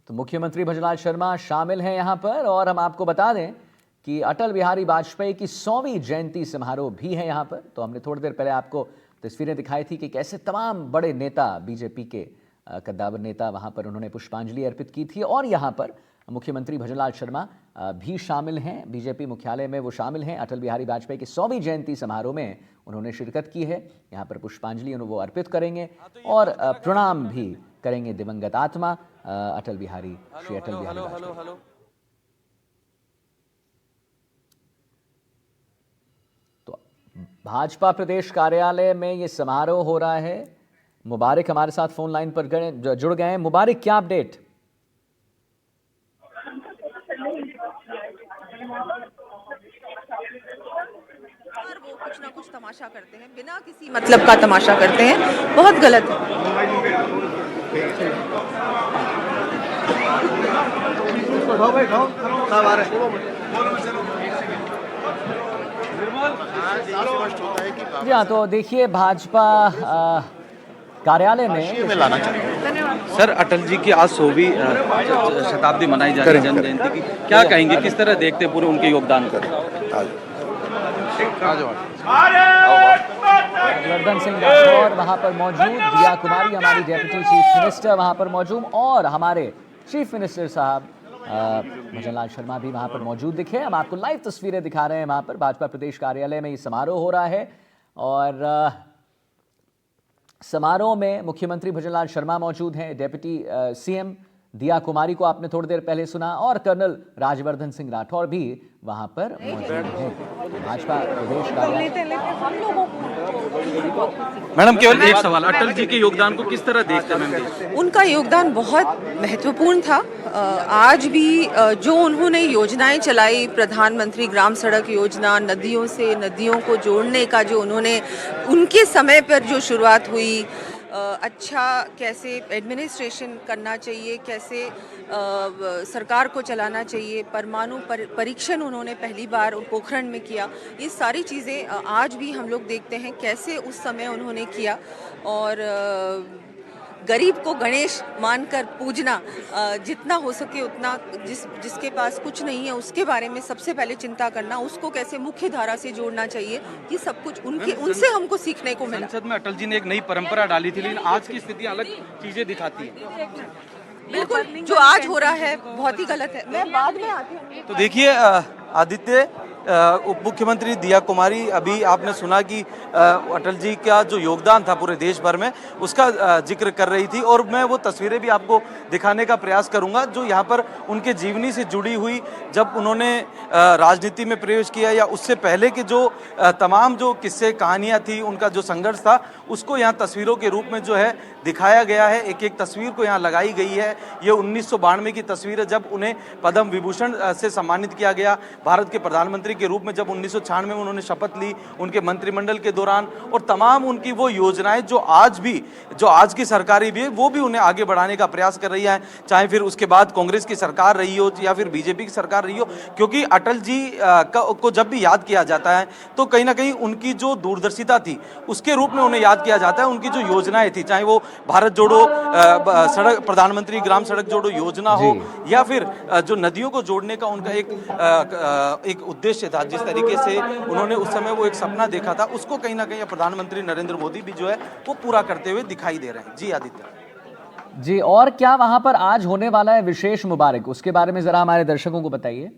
तो मुख्यमंत्री भजनलाल शर्मा शामिल हैं यहां पर, और हम आपको बता दें कि अटल बिहारी वाजपेयी की 100वीं जयंती समारोह भी है यहां पर। तो हमने थोड़ी देर पहले आपको तस्वीरें दिखाई थी कि कैसे तमाम बड़े नेता, बीजेपी के कद्दावर नेता वहां पर उन्होंने पुष्पांजलि अर्पित की थी। और यहां पर मुख्यमंत्री भजनलाल शर्मा भी शामिल हैं, बीजेपी मुख्यालय में वो शामिल हैं। अटल बिहारी वाजपेयी की 100वीं जयंती समारोह में उन्होंने शिरकत की है। यहाँ पर पुष्पांजलि वो अर्पित करेंगे और प्रणाम भी करेंगे दिवंगत आत्मा अटल बिहारी, श्री अटल बिहारी वाजपेयी। तो भाजपा प्रदेश कार्यालय में ये समारोह हो रहा है। मुबारक हमारे साथ फोन लाइन पर जुड़ गए हैं। मुबारक, क्या अपडेट? वो कुछ ना कुछ तमाशा करते हैं, बिना किसी मतलब का तमाशा करते हैं, बहुत गलत है। जी हाँ, तो देखिए भाजपा कार्यालय में लाना चाहिए। सर, अटल जी की आज 100वीं शताब्दी मनाई जा रही है, जन्म जयंती की, क्या कहेंगे, किस तरह देखते हैं पूरे उनके योगदान को? राजवर्धन सिंह राठौर वहां पर मौजूद, दिया कुमारी हमारी डेप्यूटी चीफ मिनिस्टर वहां पर मौजूद, और हमारे चीफ मिनिस्टर साहब भजनलाल शर्मा भी वहां पर मौजूद दिखे। हम आपको लाइव तस्वीरें दिखा रहे हैं। वहां पर भाजपा प्रदेश कार्यालय में ये समारोह हो रहा है, और समारोह में मुख्यमंत्री भजनलाल शर्मा मौजूद हैं, डेप्यूटी सीएम दिया कुमारी को आपने थोड़ी देर पहले सुना, और कर्नल राजवर्धन सिंह राठौर भी वहां पर मौजूद हैं। भाजपा प्रदेश कार्यालय। मैडम, केवल एक सवाल, अटल जी के योगदान को किस तरह देखते हैं मैम? उनका योगदान बहुत महत्वपूर्ण था। आज भी जो उन्होंने योजनाएं चलाई, प्रधानमंत्री ग्राम सड़क योजना, नदियों से नदियों को जोड़ने का जो उन्होंने उनके समय पर जो शुरुआत हुई, अच्छा कैसे एडमिनिस्ट्रेशन करना चाहिए, कैसे सरकार को चलाना चाहिए, परमाणु परीक्षण उन्होंने पहली बार पोखरण में किया, ये सारी चीज़ें आज भी हम लोग देखते हैं कैसे उस समय उन्होंने किया। और गरीब को गणेश मानकर पूजना, जितना हो सके उतना, जिसके पास कुछ नहीं है उसके बारे में सबसे पहले चिंता करना, उसको कैसे मुख्य धारा से जोड़ना चाहिए, ये सब कुछ उनसे हमको सीखने को मिला। संसद में अटल जी ने एक नई परंपरा डाली थी, लेकिन आज की स्थिति अलग चीजें दिखाती है। बिल्कुल, जो आज हो रहा है बहुत ही गलत है। मैं बाद में आती हूँ। तो देखिए आदित्य, उप मुख्यमंत्री दिया कुमारी, अभी आपने सुना कि अटल जी का जो योगदान था पूरे देश भर में, उसका जिक्र कर रही थी, और मैं वो तस्वीरें भी आपको दिखाने का प्रयास करूंगा जो यहाँ पर उनके जीवनी से जुड़ी हुई, जब उन्होंने राजनीति में प्रवेश किया या उससे पहले के जो तमाम जो किस्से कहानियाँ थी, उनका जो संघर्ष था, उसको यहाँ तस्वीरों के रूप में जो है दिखाया गया है। एक एक तस्वीर को यहाँ लगाई गई है। ये 1992 की तस्वीर है, जब उन्हें पद्म विभूषण से सम्मानित किया गया भारत के प्रधानमंत्री के रूप में, जब 1996 में उन्होंने शपथ ली उनके मंत्रिमंडल के दौरान, और तमाम उनकी वो योजनाएं जो आज की सरकारें भी है वो भी उन्हें आगे बढ़ाने का प्रयास कर रही है, चाहे फिर उसके बाद कांग्रेस की सरकार रही हो या फिर बीजेपी की सरकार रही हो। क्योंकि अटल जी को जब भी याद किया जाता है तो कहीं ना कहीं उनकी जो दूरदर्शिता थी उसके रूप में उन्हें याद किया जाता है। उनकी जो योजनाएं थी, चाहे वो भारत जोड़ो सड़क, प्रधानमंत्री ग्राम सड़क जोड़ो योजना हो, या फिर जो नदियों को जोड़ने का उनका एक उद्देश्य था, जिस तरीके से उन्होंने उस समय वो एक सपना देखा था, उसको कहीं ना कहीं प्रधानमंत्री नरेंद्र मोदी भी जो है वो पूरा करते हुए दिखाई दे रहे हैं। जी आदित्य जी, और क्या वहां पर आज होने वाला है विशेष मुबारक, उसके बारे में जरा हमारे दर्शकों को बताइए।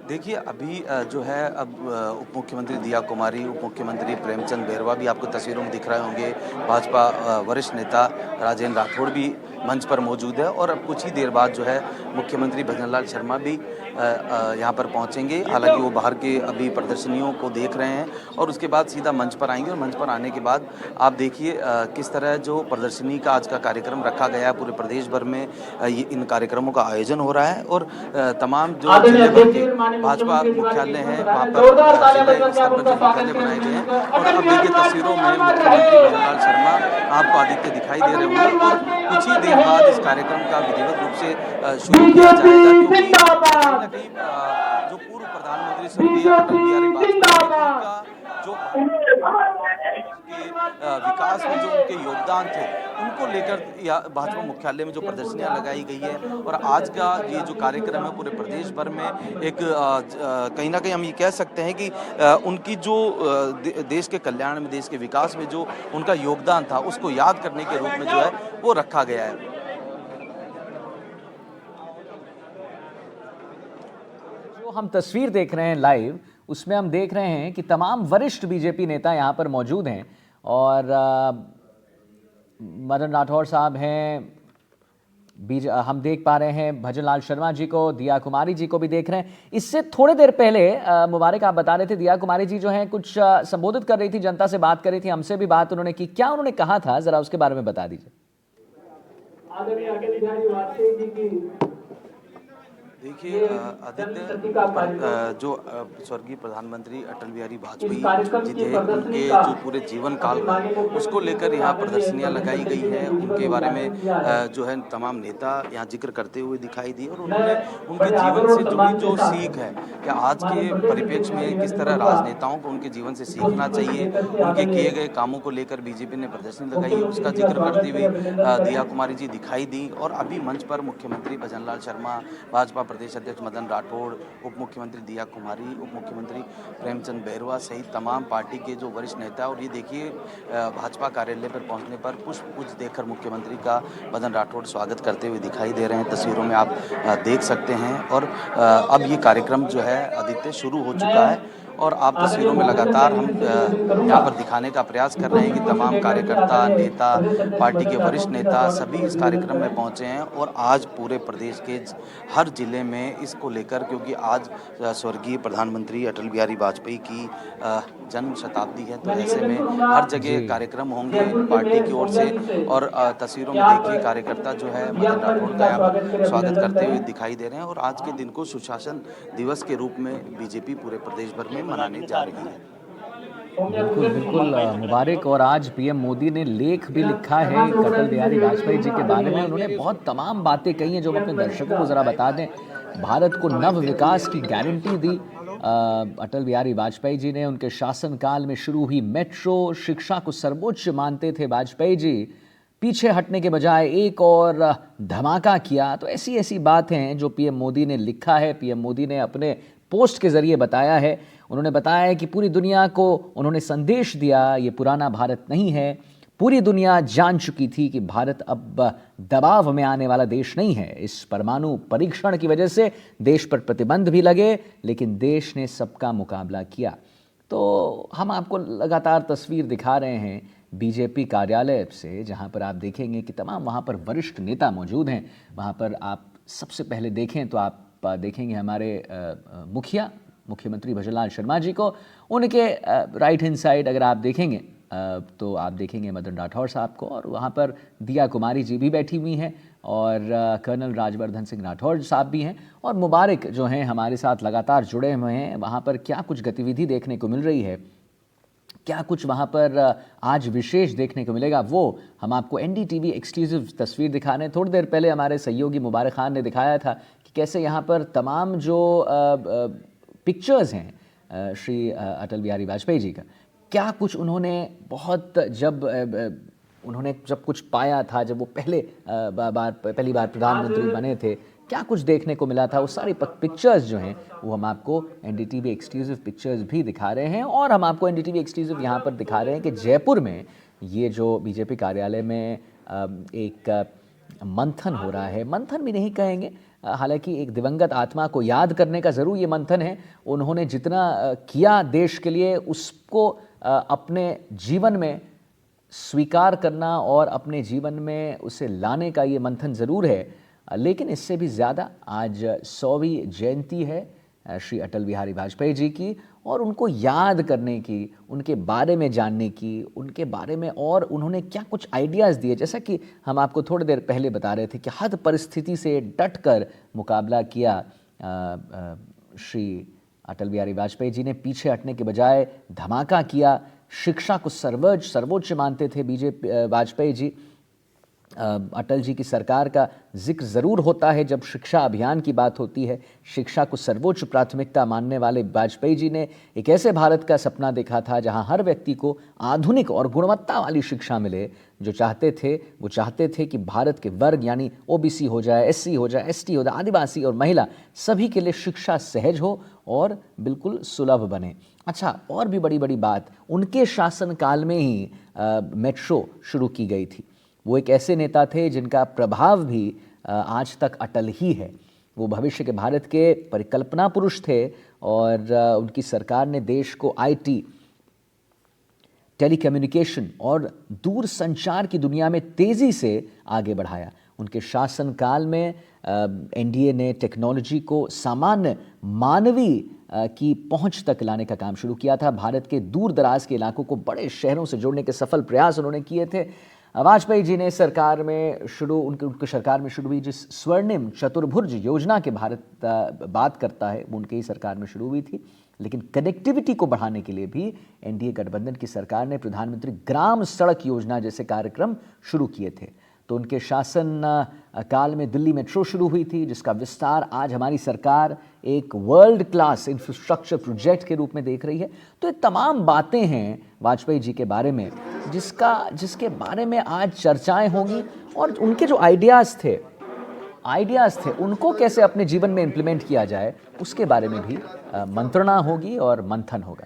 देखिए, अभी जो है अब उप मुख्यमंत्री दिया कुमारी, उप मुख्यमंत्री प्रेमचंद बैरवा भी आपको तस्वीरों में दिख रहे होंगे, भाजपा वरिष्ठ नेता राजेंद्र राठौड़ भी मंच पर मौजूद है, और अब कुछ ही देर बाद जो है मुख्यमंत्री भजनलाल शर्मा भी यहाँ पर पहुँचेंगे। हालांकि वो बाहर के अभी प्रदर्शनियों को देख रहे हैं, और उसके बाद सीधा मंच पर आएंगे, और मंच पर आने के बाद आप देखिए किस तरह जो प्रदर्शनी का आज का कार्यक्रम रखा गया है, पूरे प्रदेश भर में इन कार्यक्रमों का आयोजन हो रहा है, और तमाम जो जिले भर के भाजपा मुख्यालय हैं वहाँ पर जिला स्तर पर जो मुख्यालय बनाए गए हैं। और अब देखिए तस्वीरों में मुख्यमंत्री भजनलाल शर्मा आपको आदित्य दिखाई दे रहे होंगे, और कुछ ही देर बाद इस कार्यक्रम का विधिवत रूप से शुरू किया जाएगा, क्योंकि कहीं ना कहीं जो पूर्व प्रधानमंत्री स्वर्गीय अटल बिहारी वाजपेयी का जो विकास में जो उनके योगदान थे उनको लेकर भाजपा मुख्यालय में जो प्रदर्शनियां लगाई गई है और आज का ये जो कार्यक्रम है पूरे प्रदेश भर में एक कहीं ना कहीं हम ये कह सकते हैं कि उनकी जो देश के कल्याण में, देश के विकास में जो उनका योगदान था उसको याद करने के रूप में जो है वो रखा गया है। जो हम तस्वीर देख रहे हैं लाइव, उसमें हम देख रहे हैं कि तमाम वरिष्ठ बीजेपी नेता यहाँ पर मौजूद हैं और मदन राठौड़ साहब हैं, हम देख पा रहे हैं भजन लाल शर्मा जी को, दिया कुमारी जी को भी देख रहे हैं। इससे थोड़ी देर पहले मुबारक आप बता रहे थे, दिया कुमारी जी जो हैं कुछ संबोधित कर रही थी, जनता से बात कर रही थी, हमसे भी बात उन्होंने की। क्या उन्होंने कहा था, जरा उसके बारे में बता दीजिए। देखिए आदित्य, जो स्वर्गीय प्रधानमंत्री अटल बिहारी वाजपेयी जी थे, उनके जो पूरे जीवन काल का उसको लेकर यहाँ प्रदर्शनियाँ लगाई गई है। उनके बारे में जो है तमाम नेता यहाँ जिक्र करते हुए दिखाई दिए और उन्होंने उनके जीवन से जुड़ी जो सीख है कि आज के परिप्रेक्ष्य में किस तरह राजनेताओं को उनके जीवन से सीखना चाहिए, उनके किए गए कामों को लेकर बीजेपी ने प्रदर्शनी लगाई है, उसका जिक्र करते हुए दिया कुमारी जी दिखाई दी। और अभी मंच पर मुख्यमंत्री भजन लाल शर्मा, भाजपा प्रदेश अध्यक्ष मदन राठौड़, उप मुख्यमंत्री दिया कुमारी, उप मुख्यमंत्री प्रेमचंद बैरवा सहित तमाम पार्टी के जो वरिष्ठ नेता। और ये देखिए भाजपा कार्यालय पर पहुंचने पर पुष्प देकर मुख्यमंत्री का मदन राठौड़ स्वागत करते हुए दिखाई दे रहे हैं। तस्वीरों में आप देख सकते हैं। और अब ये कार्यक्रम जो है आदित्य शुरू हो चुका है और आप तस्वीरों में लगातार हम यहाँ पर दिखाने का प्रयास कर रहे हैं कि तमाम कार्यकर्ता, नेता, पार्टी के वरिष्ठ नेता सभी इस कार्यक्रम में पहुँचे हैं। और आज पूरे प्रदेश के हर जिले में इसको लेकर, क्योंकि आज स्वर्गीय प्रधानमंत्री अटल बिहारी वाजपेयी की जन्म शताब्दी है, तो ऐसे में हर जगह कार्यक्रम होंगे पार्टी की ओर से। और तस्वीरों में देखिए कार्यकर्ता जो है मदन राठौड़ का यहाँ पर स्वागत करते हुए दिखाई दे रहे हैं। और आज के दिन को सुशासन दिवस के रूप में बीजेपी पूरे प्रदेश भर में मनाने जा रही है। बिल्कुल बिल्कुल मुबारक। और आज पीएम मोदी ने लेख भी लिखा है अटल बिहारी वाजपेयी जी के बारे में। उन्होंने बहुत तमाम बातें कही हैं जो हम अपने दर्शकों को ज़रा बता दें। भारत को नव विकास की गारंटी दी अटल बिहारी वाजपेयी जी ने। उनके शासनकाल में शुरू हुई मेट्रो, शिक्षा को सर्वोच्च मानते थे वाजपेयी जी, पीछे हटने के बजाय एक और धमाका किया। तो ऐसी ऐसी बातें हैं जो पीएम मोदी ने लिखा है, पीएम मोदी ने अपने पोस्ट के जरिए बताया है। उन्होंने बताया है कि पूरी दुनिया को उन्होंने संदेश दिया, ये पुराना भारत नहीं है। पूरी दुनिया जान चुकी थी कि भारत अब दबाव में आने वाला देश नहीं है। इस परमाणु परीक्षण की वजह से देश पर प्रतिबंध भी लगे, लेकिन देश ने सबका मुकाबला किया। तो हम आपको लगातार तस्वीर दिखा रहे हैं बीजेपी कार्यालय से, जहां पर आप देखेंगे कि तमाम वहां पर वरिष्ठ नेता मौजूद हैं। वहां पर आप सबसे पहले देखें तो आप देखेंगे हमारे मुख्यमंत्री भजन लाल शर्मा जी को। उनके राइट हैंड साइड अगर आप देखेंगे तो आप देखेंगे मदन राठौड़ साहब को, और वहाँ पर दिया कुमारी जी भी बैठी हुई हैं और कर्नल राजवर्धन सिंह राठौड़ साहब भी हैं। और मुबारक जो हैं हमारे साथ लगातार जुड़े हुए हैं। वहाँ पर क्या कुछ गतिविधि देखने को मिल रही है, क्या कुछ वहाँ पर आज विशेष देखने को मिलेगा, वो हम आपको एनडीटीवी एक्सक्लूसिव तस्वीर दिखा रहे हैं। थोड़ी देर पहले हमारे सहयोगी मुबारक खान ने दिखाया था कि कैसे यहाँ पर तमाम जो पिक्चर्स हैं श्री अटल बिहारी वाजपेयी जी का, क्या कुछ उन्होंने उन्होंने जब कुछ पाया था, जब वो पहली बार प्रधानमंत्री बने थे, क्या कुछ देखने को मिला था, वो सारी पिक्चर्स जो हैं वो हम आपको एनडीटीवी एक्सक्लूसिव पिक्चर्स भी दिखा रहे हैं। और हम आपको एनडीटीवी एक्सक्लूसिव यहाँ पर दिखा रहे हैं कि जयपुर में ये जो बीजेपी कार्यालय में एक मंथन हो रहा है, मंथन भी नहीं कहेंगे, हालांकि एक दिवंगत आत्मा को याद करने का ज़रूर ये मंथन है। उन्होंने जितना किया देश के लिए, उसको अपने जीवन में स्वीकार करना और अपने जीवन में उसे लाने का ये मंथन ज़रूर है। लेकिन इससे भी ज़्यादा आज 100वीं जयंती है श्री अटल बिहारी वाजपेयी जी की, और उनको याद करने की, उनके बारे में जानने की, उनके बारे में और उन्होंने क्या कुछ आइडियाज़ दिए। जैसा कि हम आपको थोड़ी देर पहले बता रहे थे कि हर परिस्थिति से डट कर मुकाबला किया श्री अटल बिहारी वाजपेयी जी ने, पीछे हटने के बजाय धमाका किया। शिक्षा को सर्वोच्च मानते थे वाजपेयी जी। अटल जी की सरकार का जिक्र ज़रूर होता है जब शिक्षा अभियान की बात होती है। शिक्षा को सर्वोच्च प्राथमिकता मानने वाले वाजपेयी जी ने एक ऐसे भारत का सपना देखा था जहां हर व्यक्ति को आधुनिक और गुणवत्ता वाली शिक्षा मिले। वो चाहते थे कि भारत के वर्ग यानी ओबीसी हो जाए, एससी हो जाए, एसटी हो जाए, आदिवासी और महिला सभी के लिए शिक्षा सहज हो और बिल्कुल सुलभ बने। अच्छा, और भी बड़ी बात, उनके शासनकाल में ही मेट्रो शुरू की गई थी। वो एक ऐसे नेता थे जिनका प्रभाव भी आज तक अटल ही है। वो भविष्य के भारत के परिकल्पना पुरुष थे और उनकी सरकार ने देश को आईटी, टेलीकम्युनिकेशन और दूर संचार की दुनिया में तेज़ी से आगे बढ़ाया। उनके शासनकाल में एनडीए ने टेक्नोलॉजी को सामान्य मानवीय की पहुंच तक लाने का काम शुरू किया था। भारत के दूर दराज के इलाकों को बड़े शहरों से जोड़ने के सफल प्रयास उन्होंने किए थे। वाजपेयी जी ने उनकी सरकार में शुरू हुई जिस स्वर्णिम चतुर्भुज योजना के भारत बात करता है, वो उनके ही सरकार में शुरू हुई थी। लेकिन कनेक्टिविटी को बढ़ाने के लिए भी एनडीए गठबंधन की सरकार ने प्रधानमंत्री ग्राम सड़क योजना जैसे कार्यक्रम शुरू किए थे। तो उनके शासन काल में दिल्ली मेट्रो शुरू हुई थी, जिसका विस्तार आज हमारी सरकार एक वर्ल्ड क्लास इंफ्रास्ट्रक्चर प्रोजेक्ट के रूप में देख रही है। तो ये तमाम बातें हैं वाजपेयी जी के बारे में जिसके बारे में आज चर्चाएं होंगी और उनके जो आइडियाज़ थे उनको कैसे अपने जीवन में इम्प्लीमेंट किया जाए उसके बारे में भी मंत्रणा होगी और मंथन होगा।